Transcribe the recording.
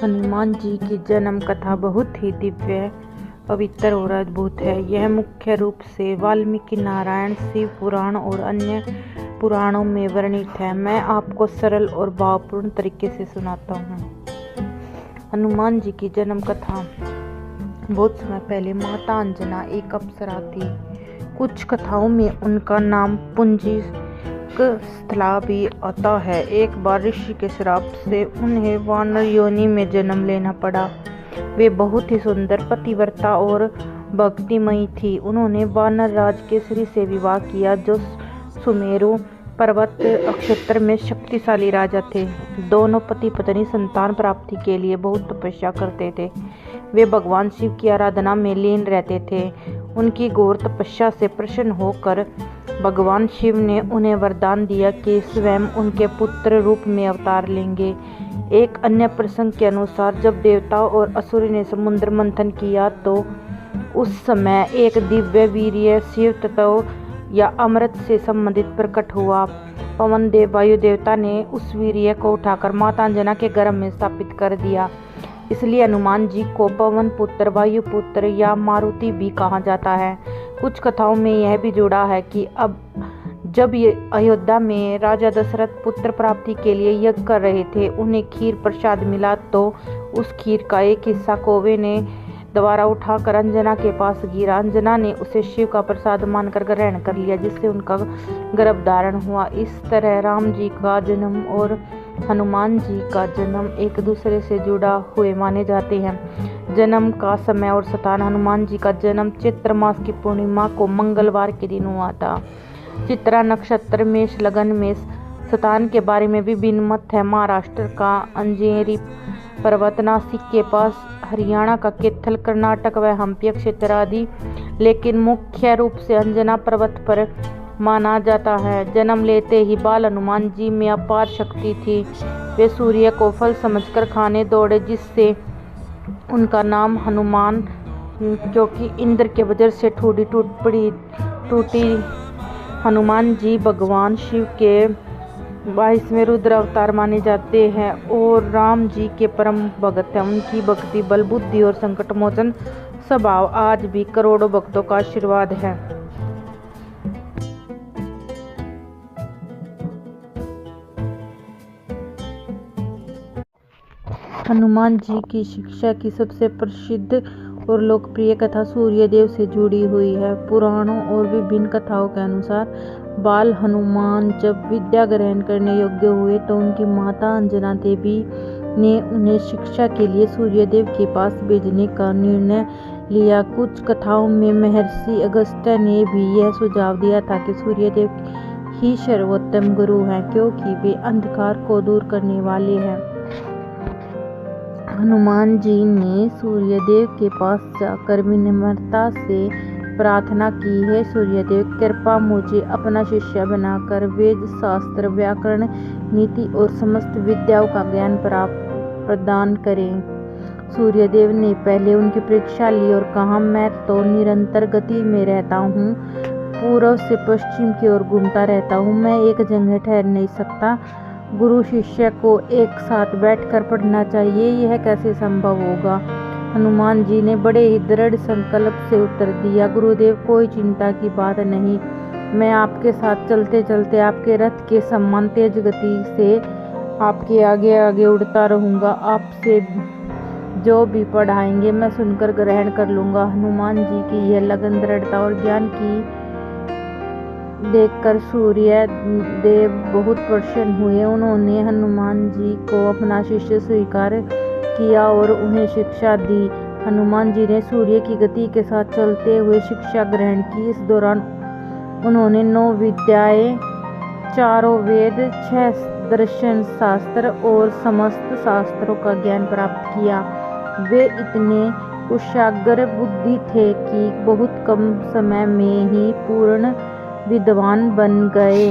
हनुमान जी की जन्म कथा बहुत ही दिव्य, पवित्र और अद्भुत है। यह मुख्य रूप से वाल्मीकि नारायण, शिव पुराण और अन्य पुराणों में वर्णित है। मैं आपको सरल और भावपूर्ण तरीके से सुनाता हूँ। हनुमान जी की जन्म कथा। बहुत समय पहले माता अंजना एक अप्सरा थी। कुछ कथाओं में उनका नाम पुंजिक स्थला भी आता है। एक बार ऋषि के श्राप से उन्हें वानर योनि में जन्म लेना पड़ा। वे बहुत ही सुंदर, पतिव्रता और भक्तिमयी थी। उन्होंने वानर राज केसरी से विवाह किया, जो सुमेरु पर्वत क्षेत्र में शक्तिशाली राजा थे। दोनों पति पत्नी संतान प्राप्ति के लिए बहुत तपस्या करते थे। वे भगवान शिव की आराधना में लीन रहते थे। उनकी घोर तपस्या से प्रसन्न होकर भगवान शिव ने उन्हें वरदान दिया कि स्वयं उनके पुत्र रूप में अवतार लेंगे। एक अन्य प्रसंग के अनुसार जब देवता और असुर ने समुद्र मंथन किया तो उस समय एक दिव्य वीर्य शिव तत्व या अमृत से संबंधित प्रकट हुआ। पवन देव वायु देवता ने उस वीर्य को उठाकर माता अंजना के गर्भ में स्थापित कर दिया। इसलिए हनुमान जी को पवन पुत्र, वायु पुत्र या मारुति भी कहा जाता है। कुछ कथाओं में यह भी जुड़ा है कि अब जब ये अयोध्या में राजा दशरथ पुत्र प्राप्ति के लिए यज्ञ कर रहे थे, उन्हें खीर प्रसाद मिला तो उस खीर का एक हिस्सा कौवे ने द्वारा उठाकर अंजना के पास गिरा। अंजना ने उसे शिव का प्रसाद मानकर ग्रहण कर लिया, जिससे उनका गर्भ धारण हुआ। इस तरह राम जी का जन्म और हनुमान जी का जन्म एक दूसरे से जुड़ा हुए माने जाते हैं। जन्म का समय और स्थान। हनुमान जी का जन्म चैत्र मास की पूर्णिमा को मंगलवार के दिन हुआ था। चित्रा नक्षत्र मेष लगन में। स्थान के बारे में विभिन्न मत है। महाराष्ट्र का अंजेरी पर्वत, नासिक के पास, हरियाणा का कैथल, कर्नाटक व हम्पी क्षेत्र आदि, लेकिन मुख्य रूप से अंजना पर्वत पर माना जाता है। जन्म लेते ही बाल हनुमान जी में अपार शक्ति थी। वे सूर्य को फल समझकर खाने दौड़े, जिससे उनका नाम हनुमान, क्योंकि इंद्र के वज्र से ठोड़ी टूटी। हनुमान जी भगवान शिव के 22वें रुद्र अवतार माने जाते हैं और राम जी के परम भगत हैं। उनकी भक्ति, बल, बुद्धि और संकट मोचन स्वभाव आज भी करोड़ों भक्तों का आशीर्वाद है। हनुमान जी की शिक्षा की सबसे प्रसिद्ध और लोकप्रिय कथा सूर्यदेव से जुड़ी हुई है। पुराणों और विभिन्न कथाओं के अनुसार बाल हनुमान जब विद्या ग्रहण करने योग्य हुए तो उनकी माता अंजना देवी ने उन्हें शिक्षा के लिए सूर्यदेव के पास भेजने का निर्णय लिया। कुछ कथाओं में महर्षि अगस्त्य ने भी यह सुझाव दिया था कि सूर्यदेव ही सर्वोत्तम गुरु हैं, क्योंकि वे अंधकार को दूर करने वाले हैं। हनुमान जी ने सूर्यदेव के पास जाकर विनम्रता से प्रार्थना की, है सूर्यदेव, कृपा मुझे अपना शिष्य बनाकर वेद, शास्त्र, व्याकरण, नीति और समस्त विद्याओं का ज्ञान प्रदान करें। सूर्यदेव ने पहले उनकी परीक्षा ली और कहा, मैं तो निरंतर गति में रहता हूँ, पूर्व से पश्चिम की ओर घूमता रहता हूँ, मैं एक जगह ठहर नहीं सकता। गुरु शिष्य को एक साथ बैठकर पढ़ना चाहिए, यह कैसे संभव होगा? हनुमान जी ने बड़े ही दृढ़ संकल्प से उत्तर दिया, गुरुदेव, कोई चिंता की बात नहीं, मैं आपके साथ चलते चलते आपके रथ के समान तेज गति से आपके आगे आगे उड़ता रहूंगा। आपसे जो भी पढ़ाएंगे मैं सुनकर ग्रहण कर लूंगा। हनुमान जी की यह लगन, दृढ़ता और ज्ञान की देखकर सूर्य देव बहुत प्रसन्न हुए। उन्होंने हनुमान जी को अपना शिष्य स्वीकार किया और उन्हें शिक्षा दी। हनुमान जी ने सूर्य की गति के साथ चलते हुए शिक्षा ग्रहण की। इस दौरान उन्होंने 9 विद्याएं, 4 वेद, 6 दर्शन शास्त्र और समस्त शास्त्रों का ज्ञान प्राप्त किया। वे इतने कुशाग्र बुद्धि थे कि बहुत कम समय में ही पूर्ण विद्वान बन गए।